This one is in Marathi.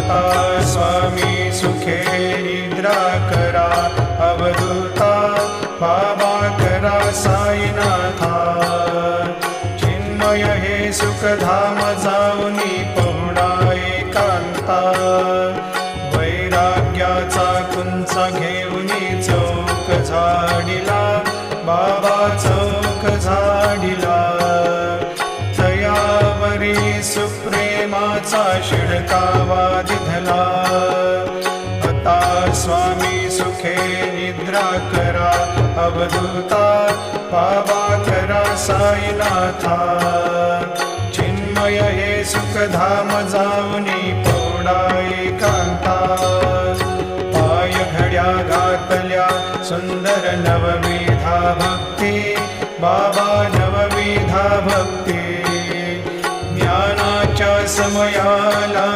आता स्वामी सुखे निद्रा करा, अवधूता बाबा करा साईनाथा। चिन्मय हे सुखधाम जाऊनी पहुडा एकांता, वैराग्याचा कुंचा घेऊनी चौक झाडिला, बाबा चौक झाडिला। तयावरी सुप्रेमाचा शिडकावा दिधला, आता स्वामी सुखे निद्रा करा, अवधूता बाबा करा साईनाथा। चिन्मय हे सुखधाम जाऊनी पहुडा एकांता, पाय घड्या घातल्या सुंदर नवविधा भक्ती, बाबा नवविधा भक्ती। ज्ञानाच्या समयाला